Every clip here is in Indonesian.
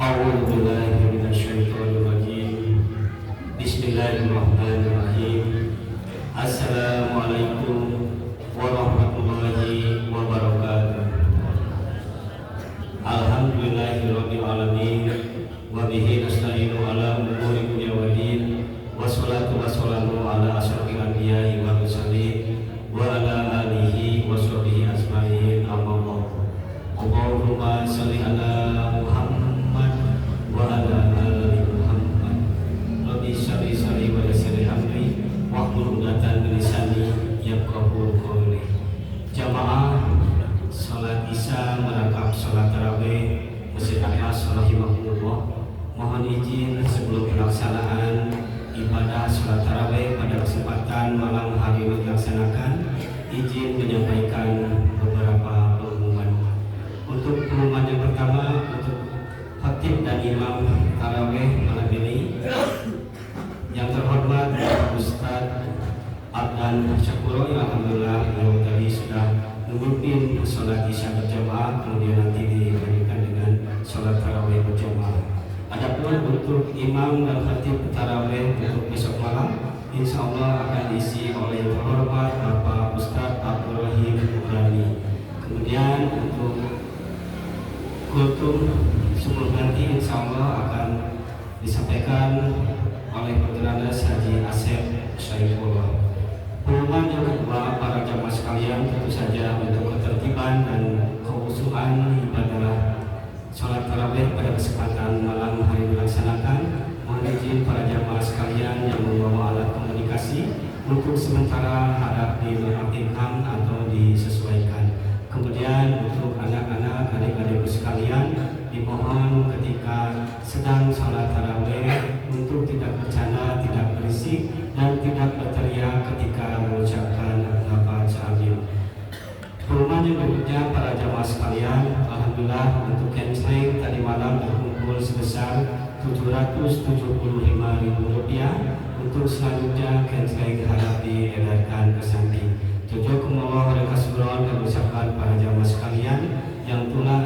A'udzu billahi minasyaitonir rajim. Bismillahirrahmanirrahim. Assalamualaikum warahmatullahi wabarakatuh. Alhamdulillahirabbil alamin wa bihi nasta'inu ala umuri dunya waddin. Wassalatu wassalamu ala asyrofil anbiya'i wal mursalin wa ala alihi wa sahbihi ajmain. Amma ba'du. Allahumma shalli ala Muhammad wa ala ali Muhammad. Rabbi shrah li wa yassir li amri wahlul 'uqdatam min lisani yafqahu qawli. Jamaah salat Isya merangkap salat tarawih Masjid Al-Ikhlas rahimahullah. Mohon izin sebelum pelaksanaan ibadah salat tarawih pada kesempatan malam hari ini dilaksanakan, izin menyampaikan beberapa pengumuman. Untuk pengumuman yang pertama, untuk khatib dan imam tarawih malam ini, yang terhormat Ustaz Abdan Syakuro, yang alhamdulillah beliau tadi sudah memimpin sholat Isya berjamaah, kemudian nanti dilanjutkan dengan sholat tarawih berjamaah. Adapun untuk imam dan khatib tarawih untuk besok malam, insya Allah akan diisi oleh yang terhormat Bapak Ustaz Abdul Rahim Ubrani. Kemudian untuk kultum subuh nanti insya Allah akan disampaikan oleh Perdana Haji Asep Syaifullah. Pengumuman yang kedua, para jamaah sekalian, tentu saja untuk ketertiban dan kekhusyuan ibadah sholat tarawih pada kesempatan malam hari dilaksanakan, mohon izin para jamaah sekalian yang membawa alat komunikasi untuk sementara harap dinonaktifkan atau disesuaikan. Kemudian untuk anak-anak, adik-adik sekalian, dimohon ketika sedang sholat tarawih untuk tidak bercanda, tidak berisik, dan tidak berteriak ketika mengucapkan lafaz amin. Pengumuman yang berikutnya, para jamaah sekalian, alhamdulillah untuk cancel tadi malam berkumpul sebesar Rp775.000. Untuk selanjutnya cancel harap diedarkan ke samping. Jazakumullah khairan katsiran. Kami ucapkan para jamaah sekalian yang telah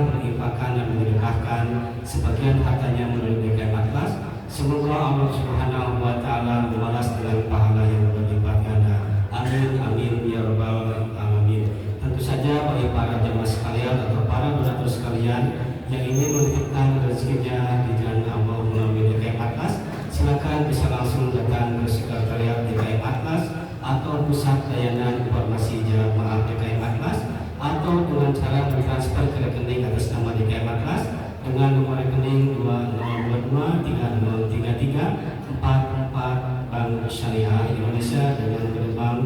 menginfakkan dan menyedekahkan sebagian hartanya melalui DKM Atlas, semoga Allah Subhanahu wa taala membalas dengan pahala yang berlipat ganda. Amin amin ya rabbal alamin. Tentu saja bagi para jamaah sekalian atau para donatur sekalian yang ingin menitipkan rezekinya di jalan Allah melalui DKM Atlas, silakan bisa langsung datang ke sekretariat DKM Atlas atau pusat layanan informasi jamaah DKM Atlas, atau dengan cara mentransfer ke rekening atas nama DKM Atlas dengan nomor rekening 2033303344 Bank Syariah Indonesia dengan gerbang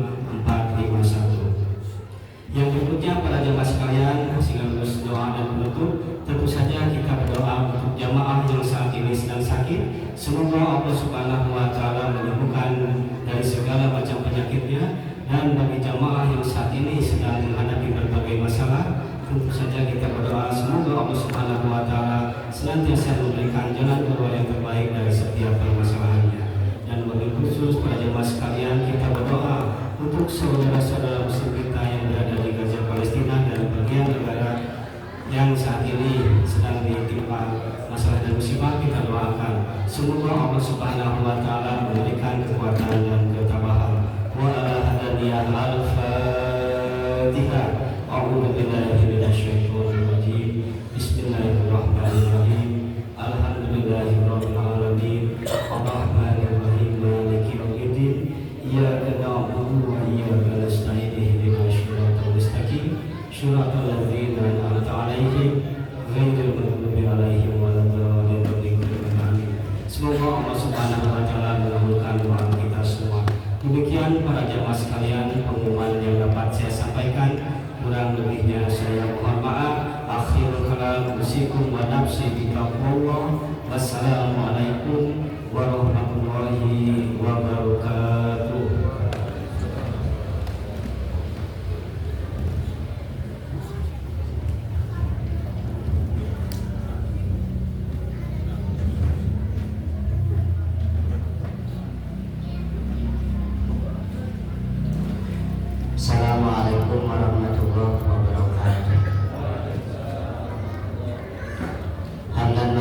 451. Yang berikutnya, para jamaah sekalian, sekaligus doa dan penutup, tentu saja kita berdoa untuk jamaah yang saat ini sedang sakit. Semoga Allah Subhanahu wa taala menyembuhkan dari segala macam penyakitnya, dan bagi jamaah yang saat ini sedang menghadapi berbagai masalah, tentu saja kita berdoa semoga Allah Subhanahu wa taala senantiasa memberikan jalan keluar yang terbaik dari setiap permasalahannya. Dan bagi khusus para jamaah sekalian, kita berdoa untuk saudara-saudara muslim kita yang berada di Gaza Palestina dan bagian negara yang saat ini sedang ditimpa masalah dan musibah. Kita doakan semoga Allah Subhanahu wa taala memberikan kekuatan dan ketabahan. Wa ala hadaniyah al-Fatihah. A'udzu billahi minasyaitonir rajim. Bismillahirrahmanirrahim. Alhamdulillahirabbil alamin. Arrahmanir rahim. Maliki yaumiddin. Iyyaka na'budu wa iyyaka nasta'in. Ihdinas shiratal mustaqim. Shiratal ladzina an'amta 'alaihim ghairil maghdubi 'alaihim waladdallin. Amin. Semoga Allah Subhanahu wa taala mengabulkan doa kita semua. Demikian para jamaah sekalian pengumuman yang dapat saya sampaikan. Kurang lebihnya saya mohon maaf. Akhirul kalam usikum wa nafsi bittaqwallah. Wassalamualaikum warahmatullahi wabarakatuh. Assalamualaikum warahmatullahi wabarakatuh. Hamdan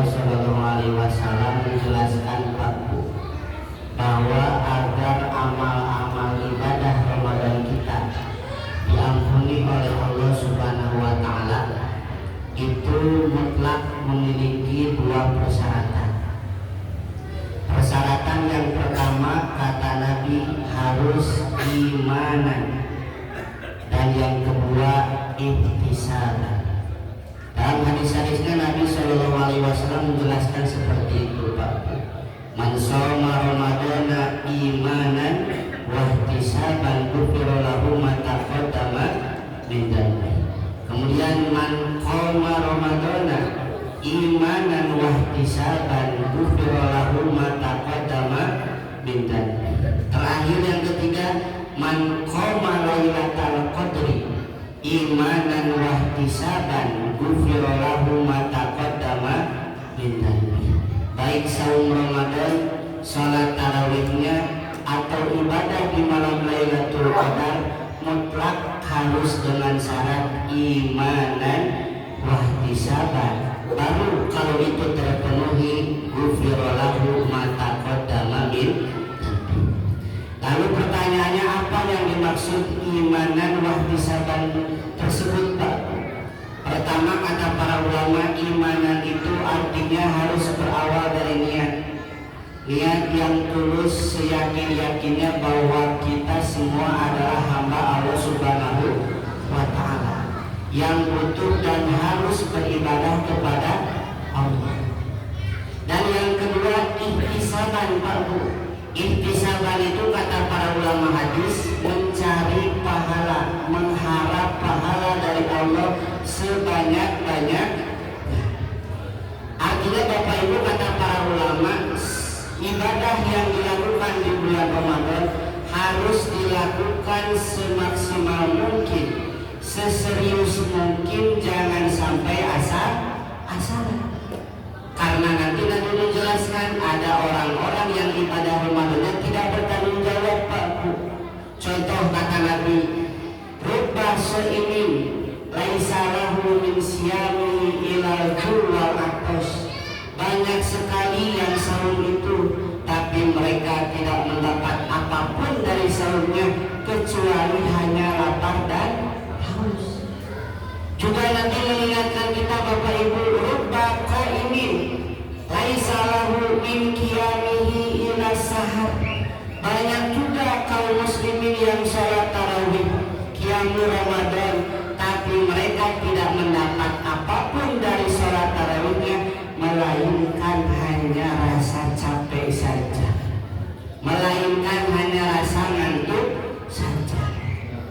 Rasulullah Shallallahu Alaihi Wasallam menjelaskan bahwa agar amal-amal ibadah Ramadan kita diampuni oleh Allah Subhanahu Wa Taala itu mutlak memiliki dua persyaratan. Persyaratan yang pertama kata Nabi harus imanan, dan yang kedua ihtisaban. Dalam hadis-hadisnya Nabi Shallallahu Alaihi Wasallam menjelaskan seperti itu, Pak. Man shoma Ramadana imanan wa ihtisaban ghufira lahu ma taqaddama min dhanbi. Kemudian man qoma Ramadana imanan wa ihtisaban ghufira lahu ma taqaddama min dhanbi. Terakhir yang ketiga, man qoma lailatal qadri imanan wa ihtisaban ghufira lahu ma taqaddama min dhanbi. Baik saum Ramadan, salat tarawihnya atau ibadah di malam Lailatul Qadar mutlak harus dengan syarat imanan wa ihtisaban. Baru kalau itu terpenuhi ghufira lahu ma taqaddama min dhanbi. Lalu pertanyaannya, apa yang dimaksud imanan wa ihtisaban tersebut, Pak? Pertama, kata para ulama, imanan itu artinya harus berawal dari niat. Niat yang tulus, seyakin-yakinnya bahwa kita semua adalah hamba Allah Subhanahu wa Ta'ala yang butuh dan harus beribadah kepada Allah. Dan yang kedua, ihtisaban, Pak Bu. Ihtisaban itu kata para ulama hadis mencari pahala, mengharap pahala dari Allah sebanyak-banyak. Artinya Bapak Ibu, kata para ulama, ibadah yang dilakukan di bulan Ramadan harus dilakukan semaksimal mungkin, seserius mungkin, jangan sampai asal-asalan. Karena nanti menjelaskan ada orang-orang yang ibadah Ramadannya tidak bertanggung jawab, Pak Bu. Contoh kata Nabi, rubba sha'imin laisa lahu min siyami ilal wal atas. Banyak sekali yang sahur itu, tapi mereka tidak mendapat apapun dari sahurnya kecuali hanya lapar dan haus. Juga nanti mengingatkan kita, Bapak Ibu, rubba qaimin laisa lahu min qiyamihi ila sahar. Banyak juga kaum muslimin yang salat tarawih, qiyamul Ramadan, tapi mereka tidak mendapat apapun dari salat tarawihnya melainkan hanya rasa capek saja, melainkan hanya rasa ngantuk saja.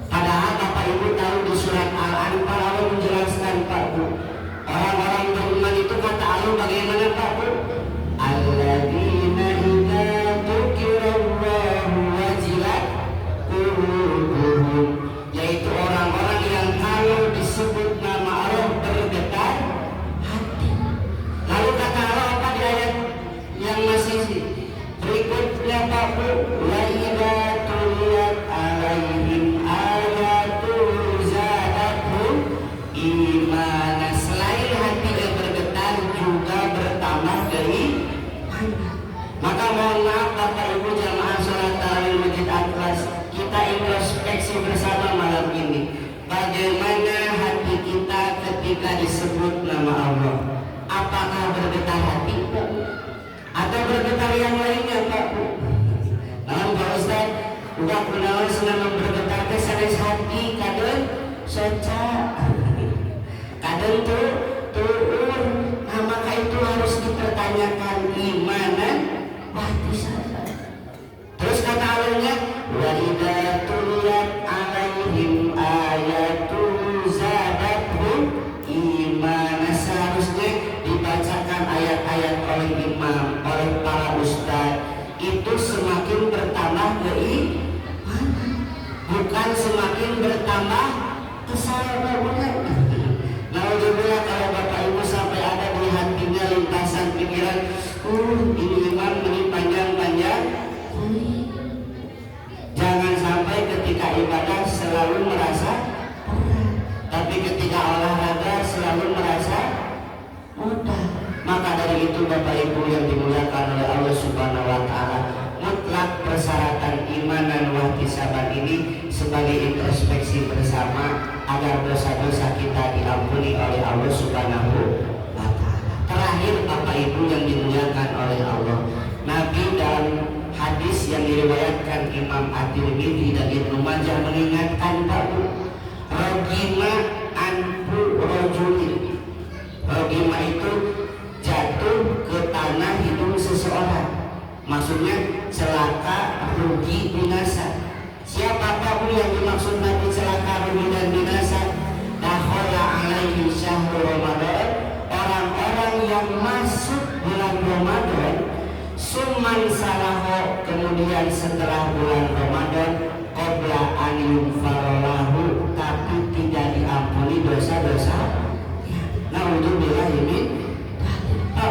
Padahal Bapak Ibu tahu di surat Al-Anfal Allah menjelaskan, Pak Bu, orang-orang beriman itu kata Allah bagaimana, Pak Bu? Alladzina idza dzukirallahu wajilat qulubuhum, yaitu orang-orang yang kalau disebut nama Allah bergetar hati. Lalu kata Allah apa di ayat yang masih berikutnya, Pak Bu? Wa idza tuliyat alaihim ayatul zadathum imana. Selain hatinya bergetar, juga bertambah keimanan. Maka mohon maaf Bapak Ibu jamaah sholat tarawih Masjid Atlas, kita introspeksi bersama malam ini. Bagaimana hati kita ketika disebut nama Allah? Apakah bergetar hati, Pak? Atau bergetar yang lainnya, Pak Bu? Namun Pak Ustaz, udah kenalan senang bergetar ke sanes hati, kadang soca, kadang turun. Nah, maka itu harus dipertanyakan imanan wa ihtisaban. Terus kata Allahnya, wa idza tuliyat alaihim ayatul zadathum imana. Seharusnya dibacakan ayat-ayat oleh imam, oleh para ustaz, itu semakin bertambah keimanan, bukan semakin bertambah kesalahpahaman. Alhamdulillah kalau Bapak Ibu sampai ada di hatinya lintasan pikiran, ini imam ini panjang-panjang. Jangan sampai ketika ibadah selalu merasa berat, tapi ketika olahraga selalu merasa mudah. Maka dari itu Bapak Ibu yang dimuliakan oleh Allah Subhanahu wa taala, mutlak persyaratan iman dan wahtisaban ini sebagai introspeksi bersama agar dosa-dosa kita diampuni oleh Allah Subhanahu wa taala. Terakhir Bapak Ibu yang dimuliakan oleh Allah, Nabi dalam hadis yang diriwayatkan Imam At-Tirmidzi dan Ibnu Majah mengingatkan bahwa rogima anfu rojulin, rogima itu jatuh ke tanah hidung seseorang, maksudnya celaka, rugi, binasa. Siapakah yang dimaksud Nabi celaka, rugi dan binasa? Dakhala alaihi syahrul Ramadan, orang-orang yang masuk bulan Ramadan, summan salaho, kemudian setelah bulan Ramadan, qabla an yumfarolahu, tapi tidak diampuni dosa-dosa. Naudzubillah ini.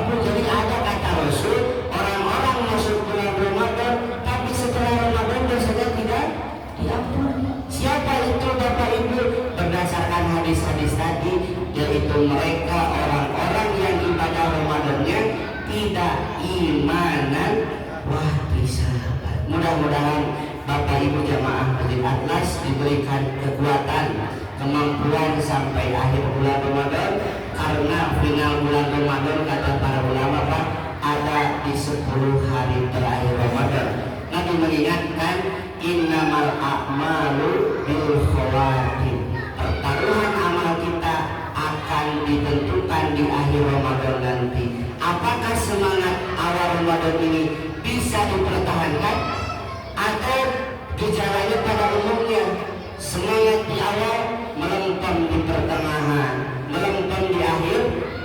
Jadi ada kata Rasul, orang-orang masuk bulan Ramadan, tapi setelah Ramadan dosanya tidak diampuni. Siapa itu Bapak Ibu? Berdasarkan hadis-hadis tadi, yaitu mereka orang-orang yang ibadah Ramadannya tidak imanan wahtisaban. Mudah-mudahan Bapak Ibu jamaah Masjid Atlas diberikan kekuatan, kemampuan sampai akhir bulan Ramadan, karena final bulan Ramadan kata para ulama Pak ada di 10 hari terakhir Ramadan. Nabi mengingatkan innamal a'malu bil khawatim, pertaruhan amal kita akan ditentukan di akhir Ramadan nanti. Apakah semangat awal Ramadan ini bisa dipertahankan atau gejalanya pada umumnya semangat di awal melempem di pertengahan, melempem di akhir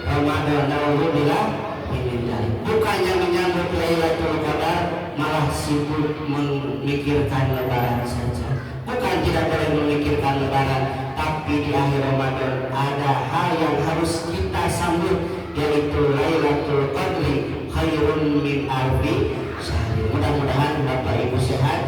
Ramadan. Alhamdulillah ini bukannya menyambut Lailatul Qadar, malah sibuk memikirkan lebaran saja. Bukan tidak boleh memikirkan lebaran, tapi di akhir Ramadan ada hal yang harus kita sambut, yaitu Lailatul Qadri khairun min alfi syahr. Mudah-mudahan Bapak Ibu sehat,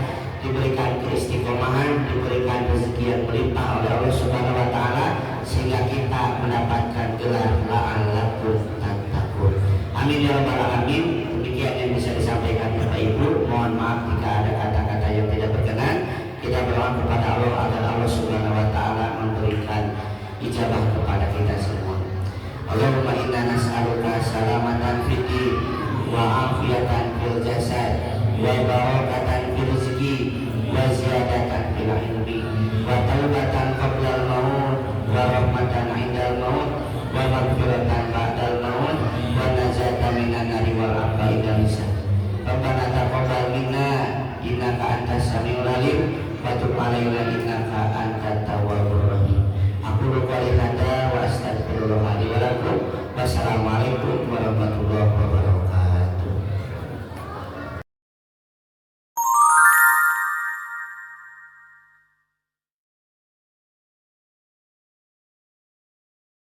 diberikan keistiqomahan, diberikan rezeki yang melimpah oleh Allah Subhanahu wa taala, sehingga kita mendapatkan gelar la'allakum tattaqun. Amin ya rabbal alamin. Demikian yang bisa disampaikan Bapak Ibu. Mohon maaf jika ada kata-kata yang tidak berkenan. Kita berdoa kepada Allah agar Allah Subhanahu wa taala memberikan ijabah kepada kita semua. Allahumma inna nas'aluka salamatan fid din wa afiyatan fil jasad wa barakatan fil rizqi wa ziyadatan fil ilmi wa taubatan qabla al-maut wa rahmatan 'indal maut wa maghfiratan ba'dal maut wa najatan minan nari wal afa'i dan hisab. Rabbana taqabbal minna innaka antas samiul alim